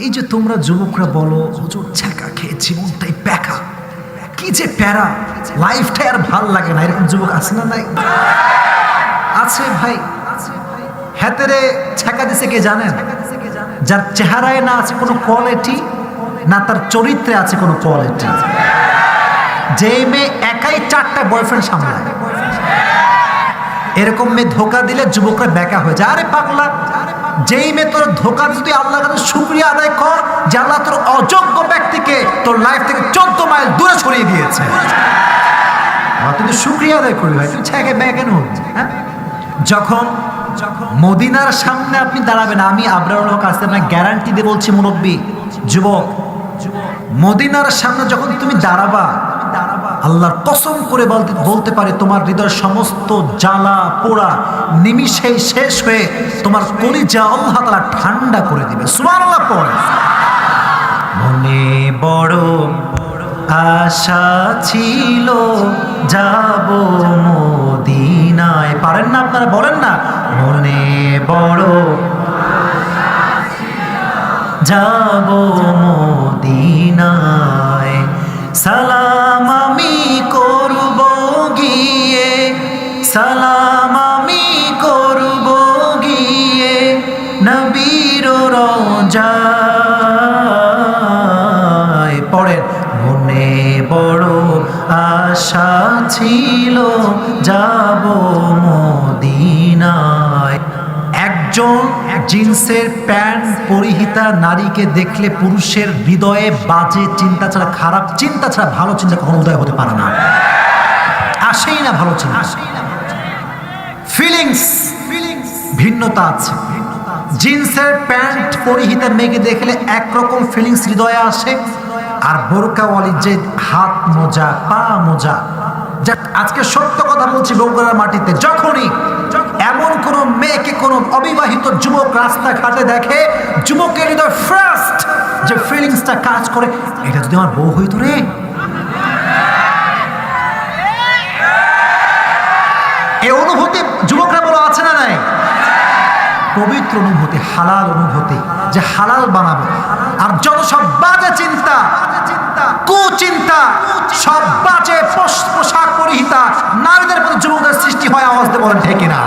এই যে তোমরা যুবকরা বলো হুজুর ছ্যাঁকা খেয়ে জীবনটাই প্যাকা, কি যে প্যারা, লাইফটা আর ভাল লাগে না, এরকম যুবক আছে না? নাই আছে ভাই। হাতেরে ছ্যাঁকা দিছে কে জানেন? যার চেহারায় না আছে কোনো কোয়ালিটি, না তার চরিত্রে আছে কোনো কোয়ালিটি। যে মেয়ে একাই 4টা বয়ফ্রেন্ড সামলায়, এরকম মেয়ে ধোকা দিলে যুবকরা বেকা হয়ে যায়। আরে পাগলা, যেই মেয়ে তোর ধোকা দিতে তুই আল্লাহর কাছে শুকরিয়া আদায় কর যে আল্লাহ তোর অযোগ্য ব্যক্তিকে তোর লাইফ থেকে 14 মাইল দূরে সরিয়ে দিয়েছে। তুই তো শুকরিয়া আদায় করবি ভাই, তুই ছ্যাঁকে ব্যয় কেন হচ্ছে? হ্যাঁ, যখন মদিনার সামনে আপনি দাঁড়াবেন, আমি আবরারুল হক আসতে আপনার গ্যারান্টি দিয়ে বলছি মুরব্বী যুবক, মদিনার সামনে যখন তুমি দাঁড়াবা, আল্লাহর কসম করে বলতে পারে তোমার হৃদয়ের সমস্ত জ্বালা পোড়া নিমিষেই শেষ হয়ে তোমার কলিজা আল্লাহ তাআলা ঠান্ডা করে দিবে। সুবহানাল্লাহ পড়ে। মনে বড় আশা ছিল যাব মদিনায়, পারেন না আপনারা? বলেন না, মনে বড় যাব মদিনায়, সালাম আমি করব গিয়ে, সালাম আমি করব গিয়ে নবীর রওজায়। পড়েন, মনে বড় আশা ছিল যাব মদিনায়। একজন জিন্সের প্যান্ট পরিহিতা নারীকে দেখলে পুরুষের হৃদয়ে বাজে চিন্তা ছাড়া, খারাপ চিন্তা ছাড়া ভালো চিন্তা কখনো উদয় হতে পারে না, আসেই না ভালো চিন্তা। ফিলিংস ভিন্নতা আছে। জিন্সের প্যান্ট পরিহিতা মেয়েকে দেখলে একরকম ফিলিংস হৃদয়ে আসে, আর বোরকাওয়ালি যে হাত মোজা পা মোজা, আজকে সত্য কথা বলছি, বগুড়ার মাটিতে যখনই এমন কোন মেয়েকে কোন অবিবাহিত যুবক রাস্তাঘাটে দেখে, যুবকের হৃদয় ফার্স্ট যে ফিলিংসটা কাজ করে, এটা যদি আমার বউ হইতো রে। এই অনুভূতি যুবকরা বলো আছে না নাই? পবিত্র অনুভূতি, হালাল অনুভূতি, যে হালাল বানাবে। আর যত সব বাজে চিন্তা, কুচিন্তা, সব বাজে পোশাক পরিহিতা নারীদের প্রতি যুবকদের সৃষ্টি হয়, আওয়াজ দিয়ে বলেন ঠিক কিনা?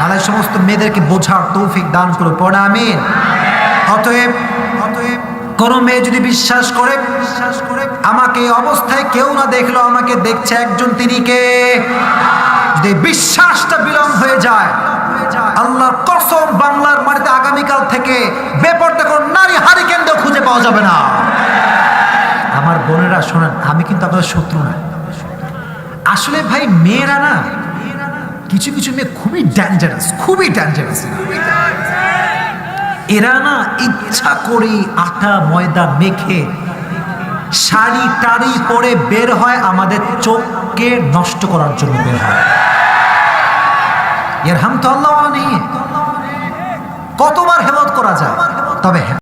আল্লাহ সমস্ত মেয়েদেরকে বোঝার তৌফিক দান করুন, পড়ে আমিন। অতএব কোন মেয়ে যদি বিশ্বাস করে আমাকে এই অবস্থায় কেউ না দেখলো, আমাকে দেখছে একজন, তিনি কে? যদি বিশ্বাসটা বিলম্ব হয়ে যায়, আল্লাহর কসম বাংলার মাটিতে আগামীকাল থেকে বেপরদা কোন নারী হারিকেন দিয়েও খুঁজে পাওয়া যাবে না। আমার বোনেরা শোনেন, আমি কিন্তু আপনাদের শত্রু না। আসলে ভাই মেয়েরা না, কিছু কিছু মেয়ে খুবই ডেঞ্জারাস, খুবই ডেঞ্জারাস। এরা না ইচ্ছা করে আটা ময়দা মেখে শাড়ি টাড়ি পরে বের হয়, আমাদের চোখকে নষ্ট করার জন্য বের হয়। এর হাম তো আল্লাহ নেই, কতবার হেফাজত করা যায়, তবে